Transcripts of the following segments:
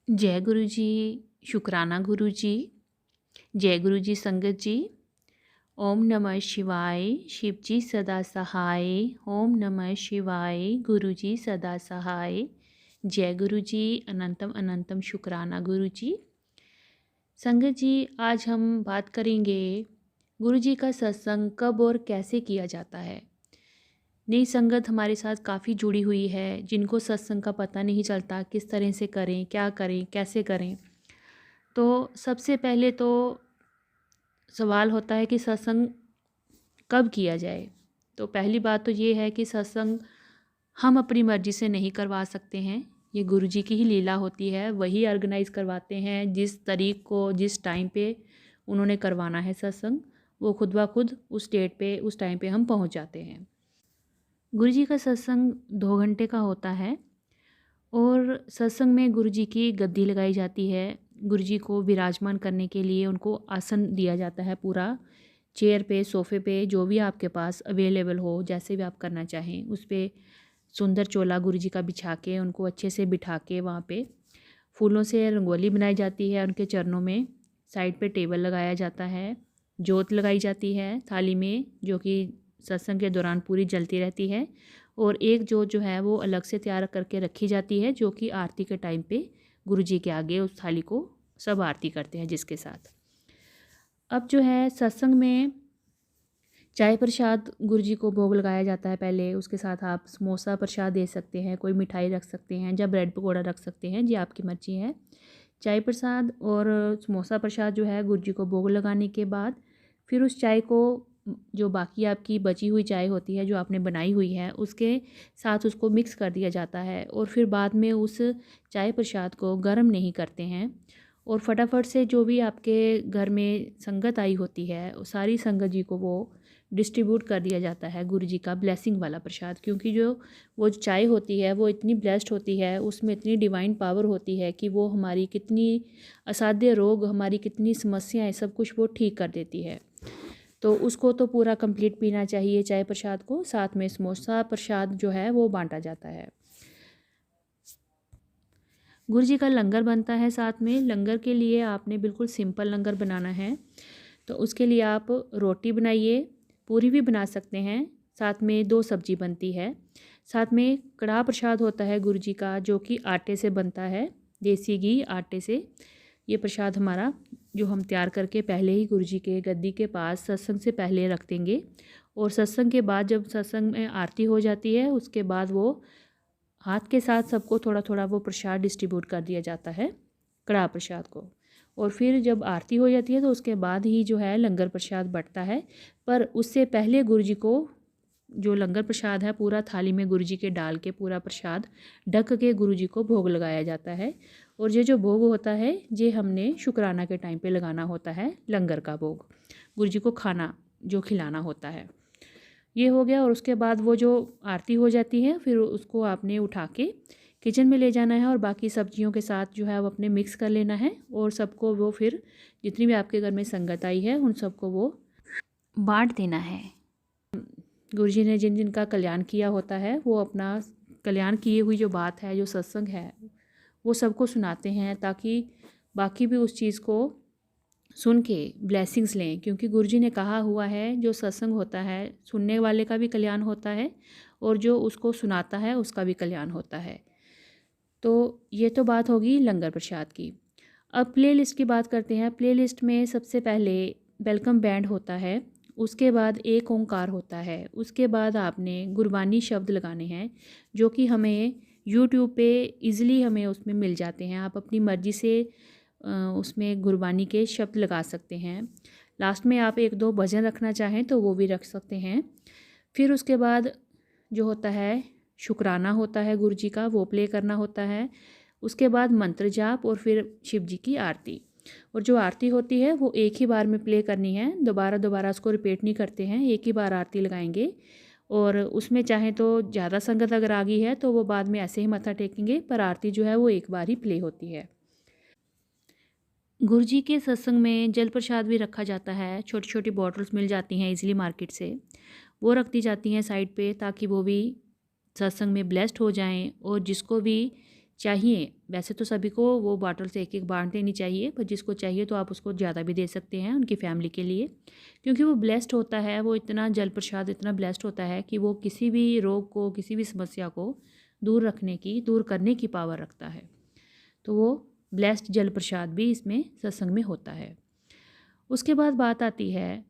जय गुरु जी। शुक्राना गुरु जी। जय गुरु जी संगत जी। ओम नमः शिवाय। शिव जी सदा सहाय। ओम नमः शिवाय। गुरु जी सदा सहाय। जय गुरु जी। अनंतम अनंतम शुक्राना गुरु जी। संगत जी, आज हम बात करेंगे गुरु जी का सत्संग कब और कैसे किया जाता है। नई संगत हमारे साथ काफ़ी जुड़ी हुई है, जिनको सत्संग का पता नहीं चलता किस तरह से करें, क्या करें, कैसे करें। तो सबसे पहले तो सवाल होता है कि सत्संग कब किया जाए। तो पहली बात तो ये है कि सत्संग हम अपनी मर्ज़ी से नहीं करवा सकते हैं, ये गुरु जी की ही लीला होती है। वही ऑर्गेनाइज़ करवाते हैं, जिस तारीख को जिस टाइम पे उन्होंने करवाना है सत्संग, वो खुद ब खुद उस डेट पे उस टाइम पे हम पहुंच जाते हैं। गुरु जी का सत्संग 2 घंटे का होता है और सत्संग में गुरु जी की गद्दी लगाई जाती है। गुरु जी को विराजमान करने के लिए उनको आसन दिया जाता है, पूरा चेयर पे, सोफ़े पे, जो भी आपके पास अवेलेबल हो, जैसे भी आप करना चाहें उस पे सुंदर चोला गुरु जी का बिछा के उनको अच्छे से बिठा के वहाँ पे फूलों से रंगोली बनाई जाती है। उनके चरणों में साइड पे टेबल लगाया जाता है, जोत लगाई जाती है थाली में, जो कि सत्संग के दौरान पूरी जलती रहती है। और एक जोत जो है वो अलग से तैयार करके रखी जाती है, जो कि आरती के टाइम पे गुरु जी के आगे उस थाली को सब आरती करते हैं जिसके साथ। अब जो है सत्संग में चाय प्रसाद गुरु जी को भोग लगाया जाता है पहले, उसके साथ आप समोसा प्रसाद दे सकते हैं, कोई मिठाई रख सकते हैं या ब्रेड पकौड़ा रख सकते हैं, जी आपकी मर्जी है। चाय प्रसाद और समोसा प्रसाद जो है गुरु जी को भोग लगाने के बाद फिर उस चाय को, जो बाकी आपकी बची हुई चाय होती है जो आपने बनाई हुई है, उसके साथ उसको मिक्स कर दिया जाता है। और फिर बाद में उस चाय प्रसाद को गर्म नहीं करते हैं और फटाफट से जो भी आपके घर में संगत आई होती है सारी संगत जी को वो डिस्ट्रीब्यूट कर दिया जाता है गुरु जी का ब्लेसिंग वाला प्रसाद। क्योंकि जो वो चाय होती है वो इतनी ब्लेस्ड होती है, उसमें इतनी डिवाइन पावर होती है कि वो हमारी कितनी असाध्य रोग, हमारी कितनी समस्याएं, सब कुछ वो ठीक कर देती है। तो उसको तो पूरा कंप्लीट पीना चाहिए चाय प्रसाद को। साथ में समोसा प्रसाद जो है वो बांटा जाता है। गुरु जी का लंगर बनता है साथ में। लंगर के लिए आपने बिल्कुल सिंपल लंगर बनाना है, तो उसके लिए आप रोटी बनाइए, पूरी भी बना सकते हैं, साथ में 2 सब्जी बनती है। साथ में कड़ाह प्रसाद होता है गुरु जी का, जो कि आटे से बनता है, देसी घी आटे से। ये प्रसाद हमारा जो हम तैयार करके पहले ही गुरु जी के गद्दी के पास सत्संग से पहले रख देंगे। और सत्संग के बाद जब सत्संग में आरती हो जाती है उसके बाद वो हाथ के साथ सबको थोड़ा थोड़ा वो प्रसाद डिस्ट्रीब्यूट कर दिया जाता है, कड़ाह प्रसाद को। और फिर जब आरती हो जाती है तो उसके बाद ही जो है लंगर प्रसाद बँटता है। पर उससे पहले गुरु जी को जो लंगर प्रसाद है पूरा थाली में गुरु जी के डाल के पूरा प्रसाद ढक के गुरु जी को भोग लगाया जाता है। और ये जो भोग होता है ये हमने शुक्राना के टाइम पे लगाना होता है, लंगर का भोग गुरु जी को खाना जो खिलाना होता है। ये हो गया। और उसके बाद वो जो आरती हो जाती है फिर उसको आपने उठा के किचन में ले जाना है और बाकी सब्जियों के साथ जो है वो अपने मिक्स कर लेना है। और सबको वो फिर जितनी भी आपके घर में संगत आई है उन सबको वो बांट देना है। गुरु जी ने जिन जिन का कल्याण किया होता है वो अपना कल्याण किए हुई जो बात है, जो सत्संग है, वो सबको सुनाते हैं, ताकि बाकी भी उस चीज़ को सुन के ब्लेसिंग्स लें। क्योंकि गुरु जी ने कहा हुआ है जो सत्संग होता है सुनने वाले का भी कल्याण होता है और जो उसको सुनाता है उसका भी कल्याण होता है। तो ये तो बात होगी लंगर प्रसाद की। अब प्ले लिस्ट की बात करते हैं। प्ले लिस्ट में सबसे पहले वेलकम बैंड होता है, उसके बाद एक ओंकार होता है, उसके बाद आपने गुरबानी शब्द लगाने हैं जो कि हमें यूट्यूब पे इजीली हमें उसमें मिल जाते हैं। आप अपनी मर्ज़ी से उसमें गुरबानी के शब्द लगा सकते हैं। लास्ट में आप 1-2 भजन रखना चाहें तो वो भी रख सकते हैं। फिर उसके बाद जो होता है शुक्राना होता है गुरु जी का, वो प्ले करना होता है। उसके बाद मंत्र जाप और फिर शिव जी की आरती। और जो आरती होती है वो एक ही बार में प्ले करनी है, दोबारा दोबारा उसको रिपीट नहीं करते हैं, एक ही बार आरती लगाएंगे। और उसमें चाहें तो ज़्यादा संगत अगर आ गई है तो वो बाद में ऐसे ही मत्था टेकेंगे, पर आरती जो है वो एक बार ही प्ले होती है। गुरु जी के सत्संग में जल प्रसाद भी रखा जाता है, छोटी छोटी बॉटल्स मिल जाती हैं इजीली मार्केट से, वो रख दी जाती हैं साइड पे, ताकि वो भी सत्संग में ब्लेस्ड हो जाएं और जिसको भी चाहिए, वैसे तो सभी को वो बॉटल से एक एक बांट देनी चाहिए, पर जिसको चाहिए तो आप उसको ज़्यादा भी दे सकते हैं उनकी फैमिली के लिए, क्योंकि वो ब्लेस्ड होता है, वो इतना जल प्रसाद इतना ब्लेस्ड होता है कि वो किसी भी रोग को, किसी भी समस्या को दूर करने की पावर रखता है। तो वो ब्लेस्ड जल प्रसाद भी इसमें सत्संग में होता है। उसके बाद बात आती है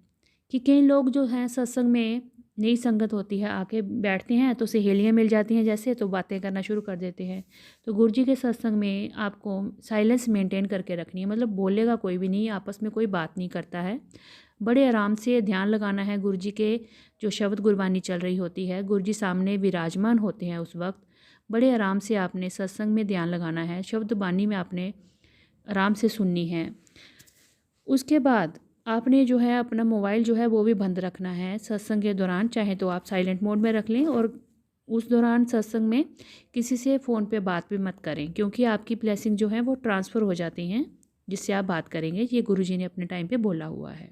कि कई लोग जो हैं सत्संग में, नई संगत होती है, आके बैठते हैं तो सहेलियाँ मिल जाती हैं जैसे, तो बातें करना शुरू कर देते हैं। तो गुरु जी के सत्संग में आपको साइलेंस मेंटेन करके रखनी है, मतलब बोलेगा कोई भी नहीं, आपस में कोई बात नहीं करता है। बड़े आराम से ध्यान लगाना है गुरु जी के, जो शब्द गुरबानी चल रही होती है, गुरु जी सामने विराजमान होते हैं उस वक्त, बड़े आराम से आपने सत्संग में ध्यान लगाना है, शब्द बानी में आपने आराम से सुननी है। उसके बाद आपने जो है अपना मोबाइल जो है वो भी बंद रखना है सत्संग के दौरान, चाहे तो आप साइलेंट मोड में रख लें, और उस दौरान सत्संग में किसी से फ़ोन पे बात भी मत करें, क्योंकि आपकी ब्लेसिंग जो है वो ट्रांसफ़र हो जाती हैं जिससे आप बात करेंगे, ये गुरुजी ने अपने टाइम पे बोला हुआ है।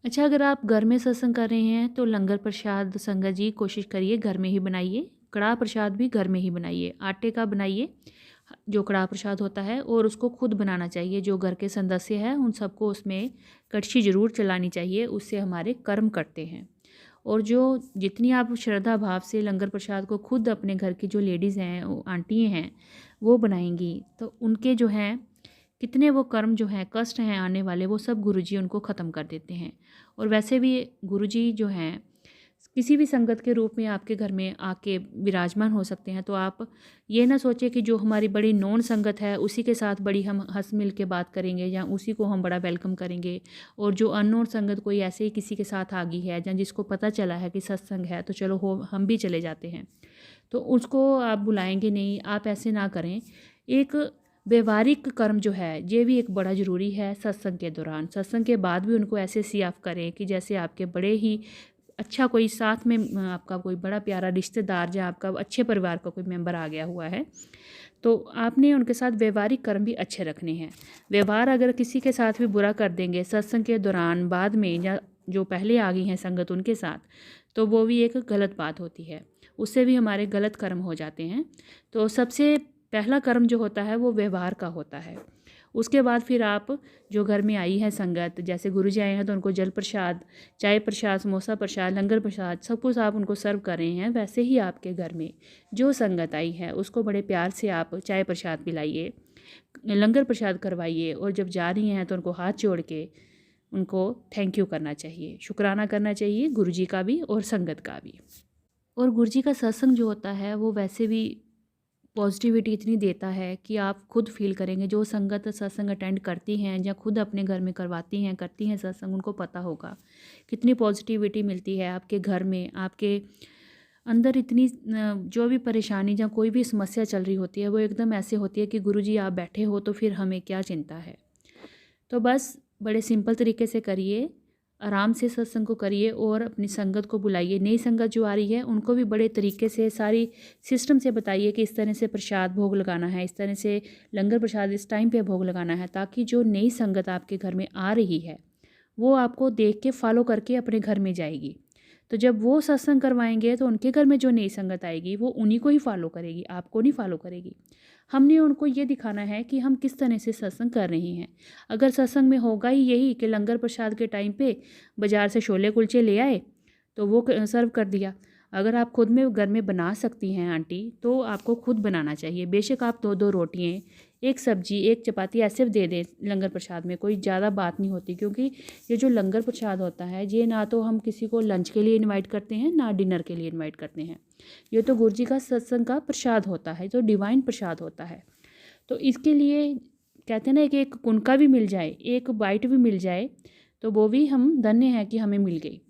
अच्छा, अगर आप घर में सत्संग कर रहे हैं तो लंगर प्रसाद संगत जी कोशिश करिए घर में ही बनाइए, कड़ाह प्रसाद भी घर में ही बनाइए, आटे का बनाइए जो कड़ाह प्रसाद होता है, और उसको खुद बनाना चाहिए। जो घर के सदस्य हैं उन सबको उसमें कड़छी ज़रूर चलानी चाहिए, उससे हमारे कर्म कटते हैं। और जो जितनी आप श्रद्धा भाव से लंगर प्रसाद को खुद अपने घर की जो लेडीज़ हैं, आंटी हैं, वो बनाएंगी, तो उनके जो हैं कितने वो कर्म जो हैं, कष्ट हैं आने वाले, वो सब गुरुजी उनको ख़त्म कर देते हैं। और वैसे भी गुरुजी जो हैं किसी भी संगत के रूप में आपके घर में आके विराजमान हो सकते हैं। तो आप ये ना सोचें कि जो हमारी बड़ी नॉन संगत है उसी के साथ बड़ी हम हंस मिल के बात करेंगे या उसी को हम बड़ा वेलकम करेंगे, और जो अननोन संगत कोई ऐसे ही किसी के साथ आ गई है या जिसको पता चला है कि सत्संग है तो चलो हो हम भी चले जाते हैं, तो उसको आप बुलाएंगे नहीं। आप ऐसे ना करें। एक व्यवहारिक कर्म जो है ये भी एक बड़ा ज़रूरी है सत्संग के दौरान। सत्संग के बाद भी उनको ऐसे सी आप करें कि जैसे आपके बड़े ही अच्छा कोई साथ में आपका कोई बड़ा प्यारा रिश्तेदार या आपका अच्छे परिवार का कोई मेंबर आ गया हुआ है, तो आपने उनके साथ व्यवहारिक कर्म भी अच्छे रखने हैं। व्यवहार अगर किसी के साथ भी बुरा कर देंगे सत्संग के दौरान, बाद में, या जो पहले आ गई हैं संगत उनके साथ, तो वो भी एक गलत बात होती है, उससे भी हमारे गलत कर्म हो जाते हैं। तो सबसे पहला कर्म जो होता है वो व्यवहार का होता है। उसके बाद फिर आप जो घर में आई है संगत, जैसे गुरुजी आए हैं तो उनको जल प्रसाद, चाय प्रसाद, समोसा प्रसाद, लंगर प्रसाद सब कुछ आप उनको सर्व कर रहे हैं, वैसे ही आपके घर में जो संगत आई है उसको बड़े प्यार से आप चाय प्रसाद पिलाइए, लंगर प्रसाद करवाइए, और जब जा रही हैं तो उनको हाथ जोड़ के उनको थैंक यू करना चाहिए, शुक्राना करना चाहिए गुरुजी का भी और संगत का भी। और गुरुजी का सत्संग जो होता है वो वैसे भी पॉजिटिविटी इतनी देता है कि आप खुद फील करेंगे। जो संगत सत्संग अटेंड करती हैं या खुद अपने घर में करती हैं सत्संग, उनको पता होगा कितनी पॉजिटिविटी मिलती है आपके घर में। आपके अंदर इतनी जो भी परेशानी या कोई भी समस्या चल रही होती है वो एकदम ऐसे होती है कि गुरुजी आप बैठे हो तो फिर हमें क्या चिंता है। तो बस बड़े सिंपल तरीके से करिए, आराम से सत्संग को करिए और अपनी संगत को बुलाइए। नई संगत जो आ रही है उनको भी बड़े तरीके से सारी सिस्टम से बताइए कि इस तरह से प्रसाद भोग लगाना है, इस तरह से लंगर प्रसाद इस टाइम पे भोग लगाना है, ताकि जो नई संगत आपके घर में आ रही है वो आपको देख के फॉलो करके अपने घर में जाएगी। तो जब वो सत्संग करवाएंगे तो उनके घर में जो नई संगत आएगी वो उन्हीं को ही फॉलो करेगी, आपको नहीं फॉलो करेगी। हमने उनको ये दिखाना है कि हम किस तरह से सत्संग कर रहे हैं। अगर सत्संग में होगा ही यही कि लंगर प्रसाद के टाइम पे बाज़ार से छोले कुलचे ले आए तो वो सर्व कर दिया, अगर आप खुद में घर में बना सकती हैं आंटी तो आपको खुद बनाना चाहिए। बेशक आप 2-2 रोटियाँ, एक सब्जी, एक चपाती ऐसे दे दें लंगर प्रसाद में, कोई ज़्यादा बात नहीं होती, क्योंकि ये जो लंगर प्रसाद होता है ये ना तो हम किसी को लंच के लिए इनवाइट करते हैं ना डिनर के लिए इनवाइट करते हैं। ये तो गुरु जी का सत्संग का प्रसाद होता है, जो डिवाइन प्रसाद होता है। तो इसके लिए कहते हैं ना कि एक कुनका भी मिल जाए, एक बाइट भी मिल जाए तो वो भी हम धन्य हैं कि हमें मिल गई।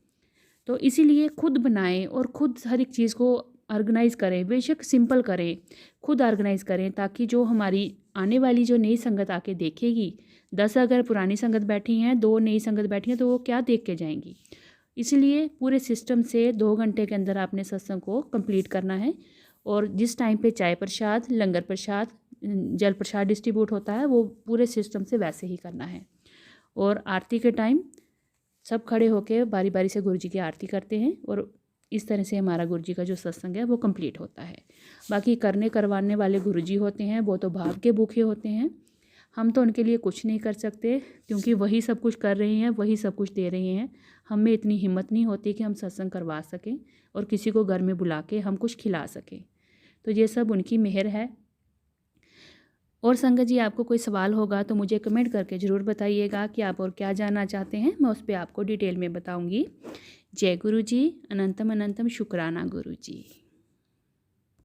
तो इसीलिए खुद बनाएं और खुद हर एक चीज़ को ऑर्गेनाइज़ करें, बेशक सिंपल करें, खुद ऑर्गेनाइज़ करें, ताकि जो हमारी आने वाली जो नई संगत आके देखेगी, 10 अगर पुरानी संगत बैठी हैं, 2 नई संगत बैठी हैं, तो वो क्या देख के जाएंगी। इसलिए पूरे सिस्टम से 2 घंटे के अंदर आपने सत्संग को कंप्लीट करना है। और जिस टाइम पे चाय प्रसाद, लंगर प्रसाद, जल प्रसाद डिस्ट्रीब्यूट होता है वो पूरे सिस्टम से वैसे ही करना है। और आरती के टाइम सब खड़े होकर बारी बारी से गुरु जी की आरती करते हैं और इस तरह से हमारा गुरु जी का जो सत्संग है वो कंप्लीट होता है। बाकी करने करवाने वाले गुरु जी होते हैं वो तो भाग के भूखे होते हैं, हम तो उनके लिए कुछ नहीं कर सकते, क्योंकि वही सब कुछ कर रहे हैं, वही सब कुछ दे रहे हैं। हम में इतनी हिम्मत नहीं होती कि हम सत्संग करवा सकें और किसी को घर में बुला के हम कुछ खिला सकें। तो ये सब उनकी मेहर है। और संगत जी, आपको कोई सवाल होगा तो मुझे कमेंट करके ज़रूर बताइएगा कि आप और क्या जानना चाहते हैं, मैं उस पर आपको डिटेल में बताऊंगी। जय गुरु जी, अनंतम अनंतम शुक्राना गुरु जी।